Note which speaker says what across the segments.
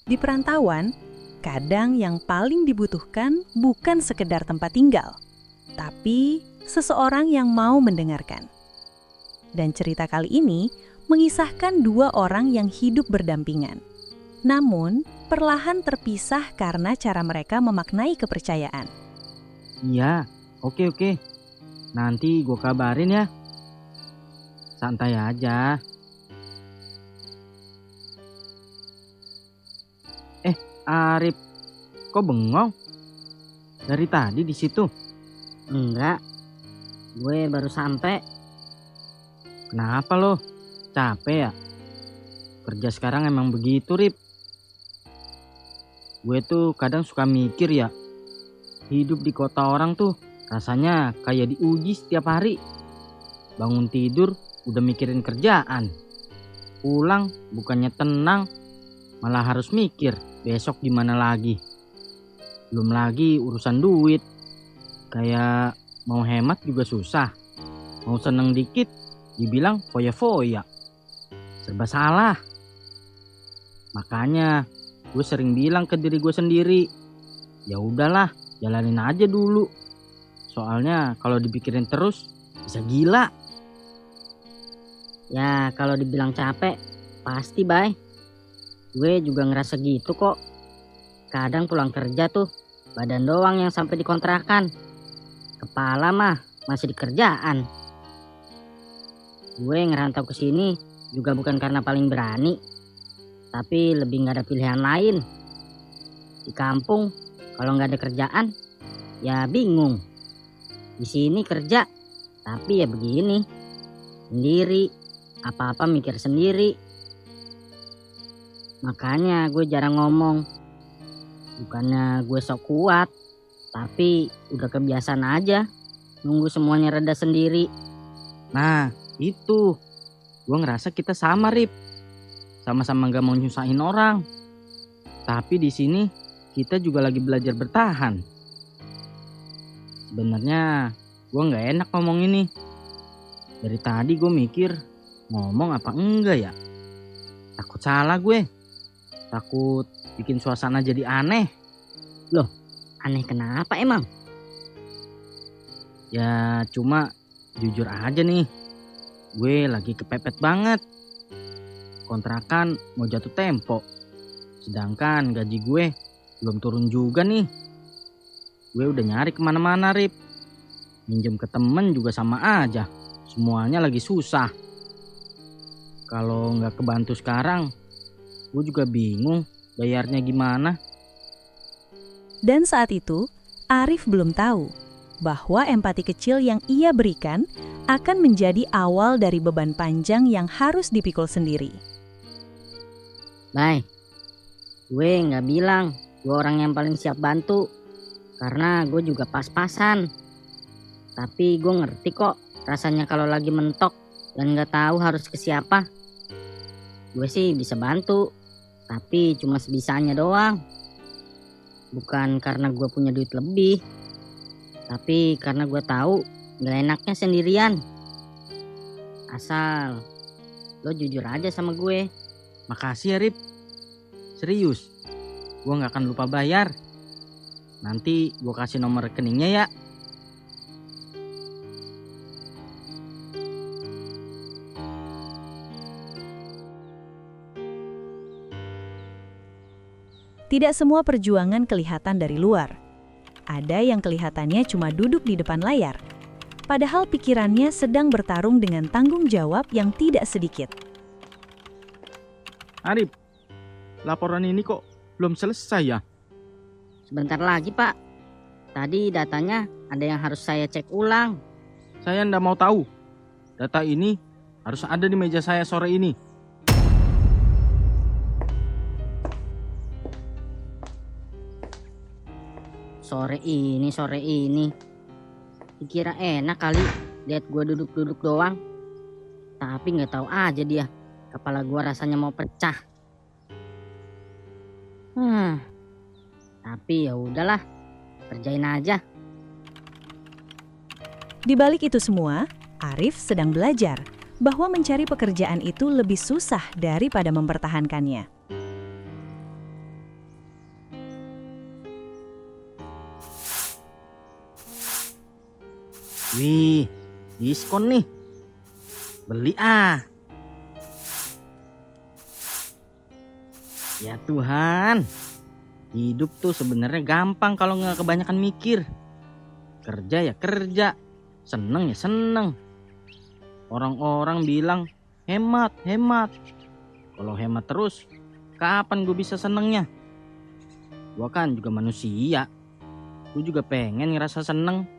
Speaker 1: Di perantauan, kadang yang paling dibutuhkan bukan sekedar tempat tinggal, tapi seseorang yang mau mendengarkan. Dan cerita kali ini mengisahkan dua orang yang hidup berdampingan. Namun, perlahan terpisah karena cara mereka memaknai kepercayaan.
Speaker 2: Iya, oke. Nanti gue kabarin ya. Santai aja. Arif, kok bengong? Dari tadi di situ?
Speaker 3: Enggak, gue baru sampai.
Speaker 2: Kenapa lo? Capek ya? Kerja sekarang emang begitu, Rip. Gue tuh kadang suka mikir ya, hidup di kota orang tuh rasanya kayak diuji setiap hari. Bangun tidur udah mikirin kerjaan. Pulang bukannya tenang, malah harus mikir besok gimana lagi. Belum lagi urusan duit. Kayak mau hemat juga susah. Mau seneng dikit dibilang foya-foya. Serba salah. Makanya gue sering bilang ke diri gue sendiri, ya udahlah, jalanin aja dulu. Soalnya kalau dipikirin terus bisa gila.
Speaker 3: Ya kalau dibilang capek, pasti bay. Gue juga ngerasa gitu kok. Kadang pulang kerja tuh, badan doang yang sampai dikontrakan. Kepala mah masih di kerjaan. Gue ngerantau ke sini juga bukan karena paling berani, tapi lebih nggak ada pilihan lain. Di kampung kalau nggak ada kerjaan, ya bingung. Di sini kerja, tapi ya begini, sendiri, apa-apa mikir sendiri. Makanya gue jarang ngomong. Bukannya gue sok kuat, tapi udah kebiasaan aja nunggu semuanya reda sendiri.
Speaker 2: Nah, itu. Gue ngerasa kita sama, Rip. Sama-sama gak mau nyusahin orang. Tapi di sini kita juga lagi belajar bertahan. Sebenarnya gue gak enak ngomong ini. Dari tadi gue mikir ngomong apa enggak ya. Takut salah gue. Takut bikin suasana jadi aneh.
Speaker 3: Loh, aneh kenapa emang?
Speaker 2: Ya cuma jujur aja nih, gue lagi kepepet banget. Kontrakan mau jatuh tempo, sedangkan gaji gue belum turun juga nih. Gue udah nyari kemana-mana, Rip. Minjem ke temen juga sama aja, semuanya lagi susah. Kalau nggak kebantu sekarang, gue juga bingung bayarnya gimana.
Speaker 1: Dan saat itu, Arif belum tahu bahwa empati kecil yang ia berikan akan menjadi awal dari beban panjang yang harus dipikul sendiri.
Speaker 3: Bay, gue nggak bilang gue orang yang paling siap bantu, karena gue juga pas-pasan. Tapi gue ngerti kok rasanya kalau lagi mentok dan nggak tahu harus ke siapa. Gue sih bisa bantu, tapi cuma sebisanya doang. Bukan karena gue punya duit lebih, tapi karena gue tahu gak enaknya sendirian. Asal lo jujur aja sama gue.
Speaker 2: Makasih ya, Rip. Serius, gue gak akan lupa bayar. Nanti gue kasih nomor rekeningnya ya.
Speaker 1: Tidak semua perjuangan kelihatan dari luar. Ada yang kelihatannya cuma duduk di depan layar, padahal pikirannya sedang bertarung dengan tanggung jawab yang tidak sedikit.
Speaker 2: Arif, laporan ini kok belum selesai ya?
Speaker 3: Sebentar lagi pak. Tadi datanya ada yang harus saya cek ulang.
Speaker 2: Saya ndak mau tahu. Data ini harus ada di meja saya sore ini.
Speaker 3: Sore ini. Dikira enak kali lihat gue duduk-duduk doang. Tapi gak tahu aja dia. Kepala gue rasanya mau pecah. Tapi ya udahlah, kerjain aja.
Speaker 1: Di balik itu semua, Arif sedang belajar bahwa mencari pekerjaan itu lebih susah daripada mempertahankannya.
Speaker 2: Wih, diskon nih. Beli ah. Ya Tuhan, hidup tuh sebenarnya gampang kalau nggak kebanyakan mikir. Kerja ya kerja, seneng ya seneng. Orang-orang bilang hemat, hemat. Kalau hemat terus, kapan gue bisa senengnya? Gue kan juga manusia. Gue juga pengen ngerasa seneng.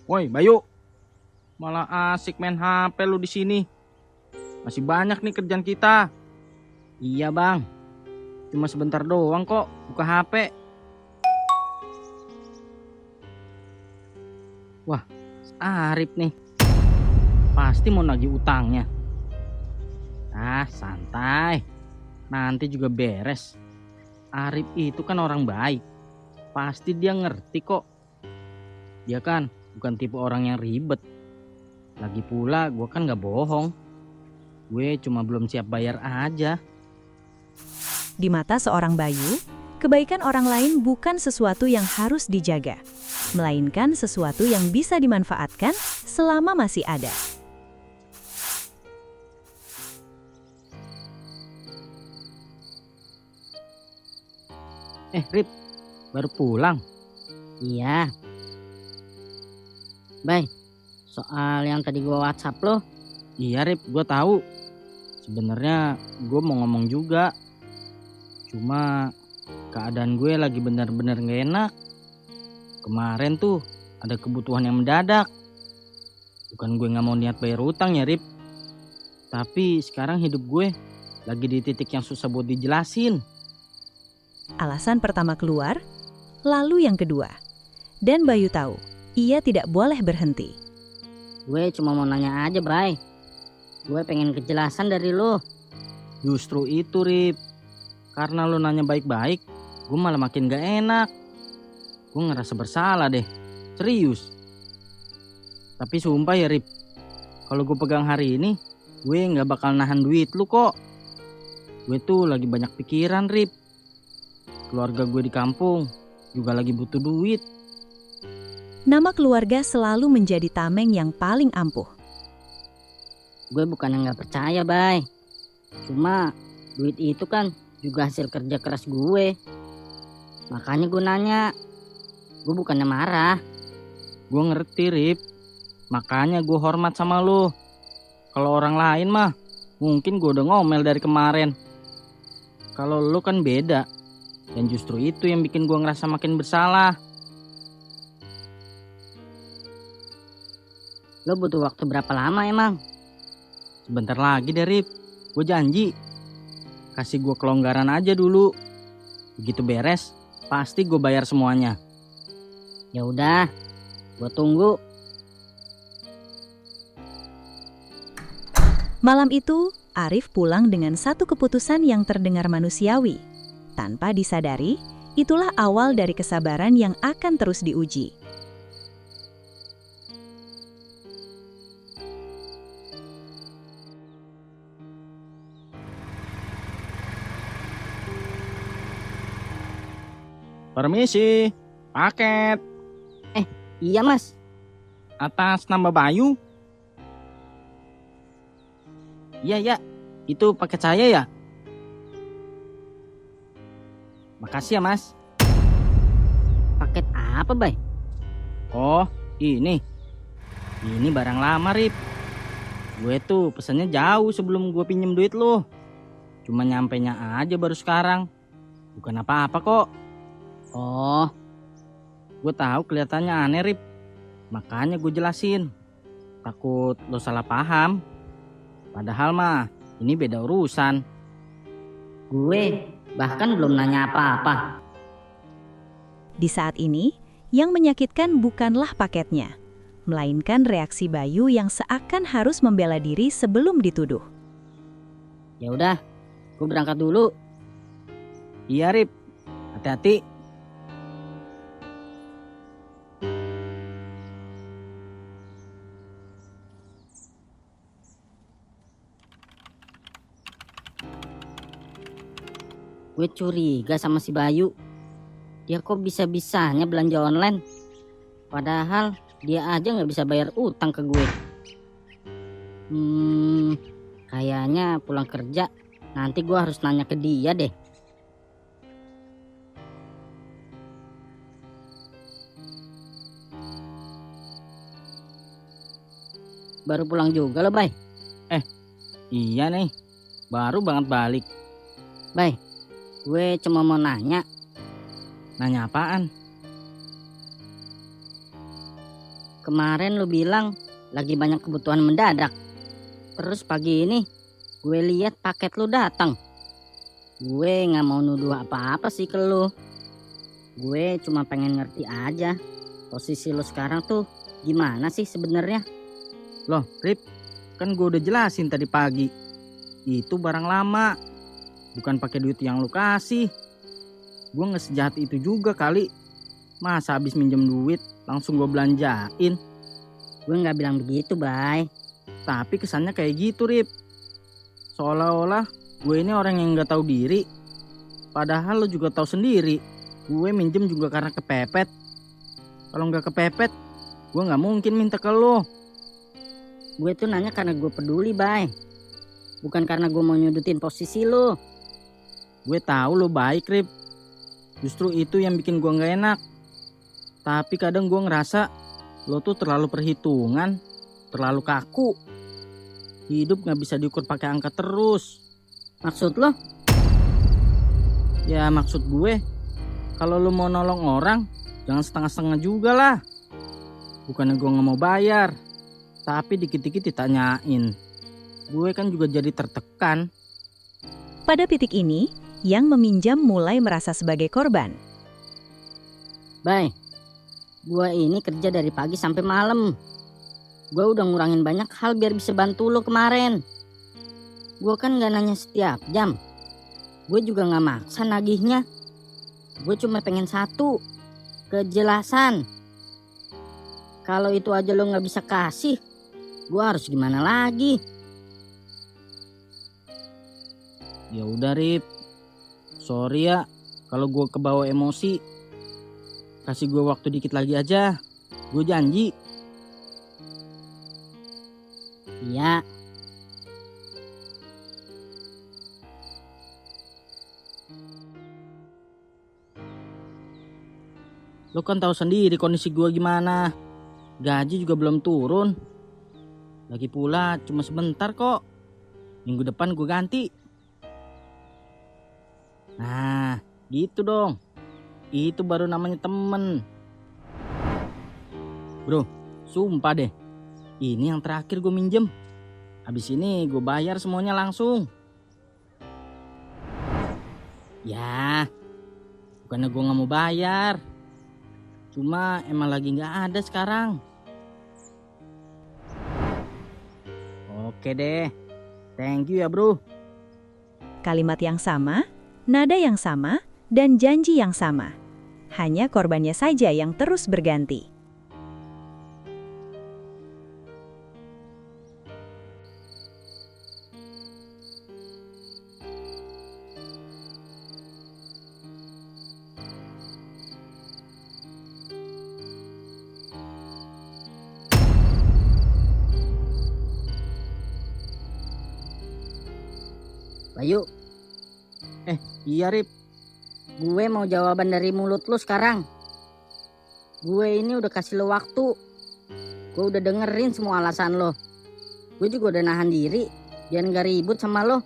Speaker 2: Woi Bayu, malah asik main HP lu di sini. Masih banyak nih kerjaan kita. Iya bang, cuma sebentar doang kok buka HP. Wah, Arif nih. Pasti mau nagih utangnya. Ah, santai. Nanti juga beres. Arif itu kan orang baik. Pasti dia ngerti kok. Dia kan bukan tipe orang yang ribet. Lagi pula gue kan gak bohong. Gue cuma belum siap bayar aja.
Speaker 1: Di mata seorang Bayu, kebaikan orang lain bukan sesuatu yang harus dijaga, melainkan sesuatu yang bisa dimanfaatkan selama masih ada.
Speaker 2: Rip, baru pulang.
Speaker 3: Iya. Bay, soal yang tadi gua WhatsApp lo,
Speaker 2: Iya Rip, gue tahu. Sebenarnya gue mau ngomong juga. Cuma keadaan gue lagi benar-benar gak enak. Kemarin tuh ada kebutuhan yang mendadak. Bukan gue gak mau niat bayar utang ya Rip. Tapi sekarang hidup gue lagi di titik yang susah buat dijelasin.
Speaker 1: Alasan pertama keluar, lalu yang kedua. Dan Bayu tahu, ia tidak boleh berhenti.
Speaker 3: gue cuma mau nanya aja, Bay. Gue pengen kejelasan dari lo.
Speaker 2: Justru itu Rip. Karena lo nanya baik-baik, gue malah makin gak enak. Gue ngerasa bersalah deh. Serius. Tapi sumpah ya Rip, kalau gue pegang hari ini, gue gak bakal nahan duit lu kok. Gue tuh lagi banyak pikiran Rip. Keluarga gue di kampung juga lagi butuh duit.
Speaker 1: Nama keluarga selalu menjadi tameng yang paling ampuh.
Speaker 3: Gue bukan nggak percaya, Bay. Cuma duit itu kan juga hasil kerja keras gue. Makanya gue nanya. Gue bukannya marah.
Speaker 2: Gue ngerti Rip. Makanya gue hormat sama lu. Kalau orang lain mah mungkin gue udah ngomel dari kemarin. Kalau lu kan beda. Dan justru itu yang bikin gue ngerasa makin bersalah.
Speaker 3: Lo butuh waktu berapa lama emang?
Speaker 2: Sebentar lagi deh Rip. Gue janji. Kasih gue kelonggaran aja dulu. Begitu beres, pasti gue bayar semuanya.
Speaker 3: Ya udah, gue tunggu.
Speaker 1: Malam itu, Arif pulang dengan satu keputusan yang terdengar manusiawi. Tanpa disadari, itulah awal dari kesabaran yang akan terus diuji.
Speaker 2: Permisi, paket.
Speaker 3: Iya, Mas.
Speaker 2: Atas nama Bayu. Iya, itu paket saya ya. Makasih ya Mas.
Speaker 3: Paket apa, Bay?
Speaker 2: Oh, ini. Ini barang lama Rip. Gue tuh pesannya jauh sebelum gue pinjem duit lo. Cuma nyampenya aja baru sekarang. Bukan apa-apa kok.
Speaker 3: Oh,
Speaker 2: Gue tahu kelihatannya aneh Rip. Makanya gue jelasin. Takut lo salah paham. Padahal mah ini beda urusan.
Speaker 3: gue bahkan belum nanya apa-apa.
Speaker 1: Di saat ini, yang menyakitkan bukanlah paketnya, melainkan reaksi Bayu yang seakan harus membela diri sebelum dituduh.
Speaker 3: Ya udah, gue berangkat dulu.
Speaker 2: Iya Rip, hati-hati.
Speaker 3: Gue curiga sama si Bayu. Dia kok bisa-bisanya belanja online Padahal dia aja nggak bisa bayar utang ke gue. Kayaknya pulang kerja nanti gue harus nanya ke dia deh. Baru pulang juga lo, Bay.
Speaker 2: Iya nih, baru banget balik.
Speaker 3: Bay, gue cuma mau nanya.
Speaker 2: Nanya apaan?
Speaker 3: Kemarin lu bilang lagi banyak kebutuhan mendadak. Terus pagi ini gue lihat paket lu datang. Gue nggak mau nuduh apa-apa sih ke lu. Gue cuma pengen ngerti aja posisi lu sekarang tuh gimana sih sebenarnya.
Speaker 2: Loh, Rip, kan gue udah jelasin tadi pagi. Itu barang lama, bukan pakai duit yang lu kasih. Gue nggak sejahat itu juga kali. Masa habis minjem duit langsung gue belanjain.
Speaker 3: Gue nggak bilang begitu, Bay.
Speaker 2: Tapi kesannya kayak gitu, Rip. Seolah-olah gue ini orang yang nggak tahu diri. Padahal lo juga tahu sendiri, gue minjem juga karena kepepet. Kalau nggak kepepet, gue nggak mungkin minta ke lo.
Speaker 3: Gue tuh nanya karena gue peduli, Bay. Bukan karena gue mau nyudutin posisi lo.
Speaker 2: Gue tahu lo baik, Rip. Justru itu yang bikin gue nggak enak. Tapi kadang gue ngerasa lo tuh terlalu perhitungan, terlalu kaku. Hidup nggak bisa diukur pakai angka terus.
Speaker 3: Maksud lo?
Speaker 2: Ya maksud gue, kalau lo mau nolong orang, jangan setengah-setengah juga lah. Bukannya gue nggak mau bayar, tapi dikit-dikit ditanyain. Gue kan juga jadi tertekan.
Speaker 1: Pada titik ini, yang meminjam mulai merasa sebagai korban.
Speaker 3: Bay, gue ini kerja dari pagi sampai malam. Gue udah ngurangin banyak hal biar bisa bantu lo kemarin. Gue kan gak nanya setiap jam. Gue juga gak maksa nagihnya. Gue cuma pengen satu, kejelasan. Kalau itu aja lo gak bisa kasih, gue harus gimana lagi?
Speaker 2: Ya udah, Rip. Sorry ya kalau gue kebawa emosi. Kasih gue waktu dikit lagi aja. Gue janji.
Speaker 3: Iya.
Speaker 2: Lo kan tahu sendiri kondisi gue gimana. Gaji juga belum turun. Lagi pula cuma sebentar kok. Minggu depan gue ganti. Nah, gitu dong. Itu baru namanya temen. Bro, sumpah deh. Ini yang terakhir gue minjem. Habis ini gue bayar semuanya langsung. Ya, bukannya gue gak mau bayar. Cuma emang lagi gak ada sekarang. Oke deh. Thank you ya bro.
Speaker 1: Kalimat yang sama, nada yang sama, dan janji yang sama. Hanya korbannya saja yang terus berganti.
Speaker 3: Bayu,
Speaker 2: Iya Rip.
Speaker 3: gue mau jawaban dari mulut lu sekarang. Gue ini udah kasih lo waktu. Gue udah dengerin semua alasan lo. Gue juga udah nahan diri biar gak ribut sama lo.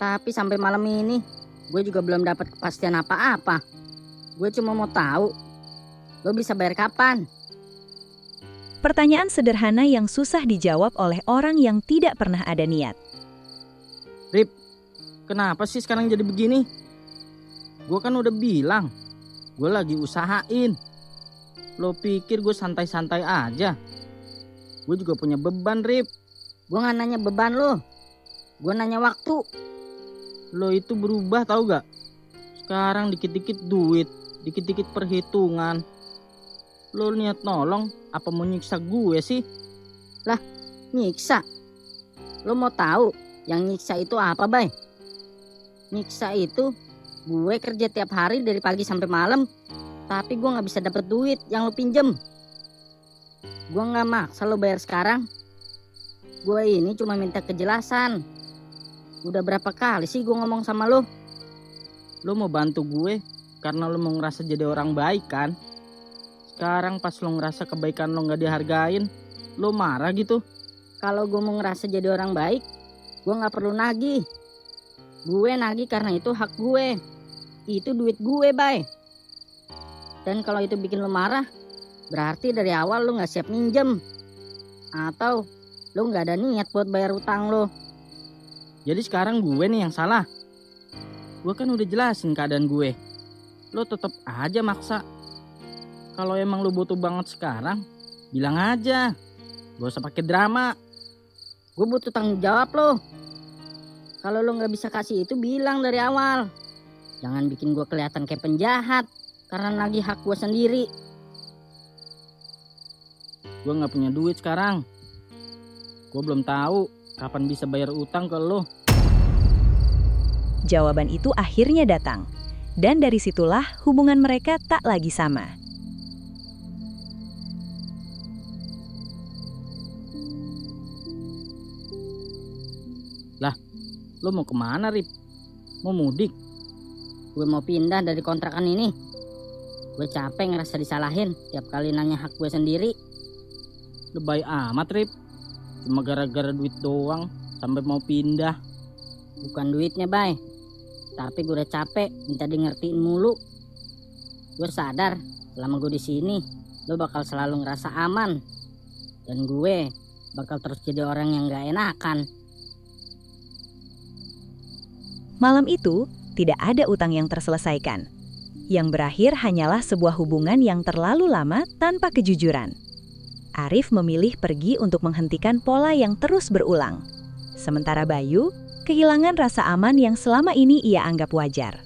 Speaker 3: Tapi sampai malam ini gue juga belum dapat kepastian apa-apa. Gue cuma mau tahu lo bisa bayar kapan.
Speaker 1: Pertanyaan sederhana yang susah dijawab oleh orang yang tidak pernah ada niat.
Speaker 2: Rip, kenapa sih sekarang jadi begini? Gue kan udah bilang, gue lagi usahain. Lo pikir gue santai-santai aja? Gue juga punya beban, Rip.
Speaker 3: Gue gak nanya beban lo. Gue nanya waktu.
Speaker 2: Lo itu berubah tahu gak? Sekarang dikit-dikit duit, dikit-dikit perhitungan. Lo niat nolong, apa mau nyiksa gue sih?
Speaker 3: Nyiksa? Lo mau tahu yang nyiksa itu apa, Bay? Nyiksa itu gue kerja tiap hari dari pagi sampai malam, tapi gue gak bisa dapet duit yang lo pinjem. Gue nggak maksa lo bayar sekarang. Gue ini cuma minta kejelasan. Udah berapa kali sih gue ngomong sama lo?
Speaker 2: Lo mau bantu gue karena lo mau ngerasa jadi orang baik kan? Sekarang pas lo ngerasa kebaikan lo gak dihargain, lo marah gitu?
Speaker 3: Kalau gue mau ngerasa jadi orang baik, gue nggak perlu nagih. Gue nagih karena itu hak gue. Itu duit gue, Bay. Dan kalau itu bikin lo marah, berarti dari awal lo nggak siap minjem. Atau lo nggak ada niat buat bayar utang lo.
Speaker 2: Jadi sekarang gue nih yang salah. Gue kan udah jelasin keadaan gue. Lo tetap aja maksa. Kalau emang lo butuh banget sekarang, bilang aja. Gak usah pakai drama.
Speaker 3: Gue butuh tanggung jawab lo. Kalau lo nggak bisa kasih itu, bilang dari awal. Jangan bikin gue kelihatan kayak penjahat karena nagih hak gue sendiri.
Speaker 2: Gue gak punya duit sekarang. Gue belum tahu kapan bisa bayar utang ke lo.
Speaker 1: Jawaban itu akhirnya datang. Dan dari situlah hubungan mereka tak lagi sama.
Speaker 2: Lah, lo mau kemana, Rip? Mau mudik?
Speaker 3: Gue mau pindah dari kontrakan ini. Gue capek ngerasa disalahin tiap kali nanya hak gue sendiri.
Speaker 2: Lebay amat, Rip. Cuma gara-gara duit doang sampai mau pindah.
Speaker 3: Bukan duitnya, Bay. Tapi gue udah capek minta di ngertiin mulu. Gue sadar selama gue di sini, lo bakal selalu ngerasa aman. Dan gue bakal terus jadi orang yang gak enakan.
Speaker 1: Malam itu, tidak ada utang yang terselesaikan. Yang berakhir hanyalah sebuah hubungan yang terlalu lama tanpa kejujuran. Arif memilih pergi untuk menghentikan pola yang terus berulang. Sementara Bayu kehilangan rasa aman yang selama ini ia anggap wajar.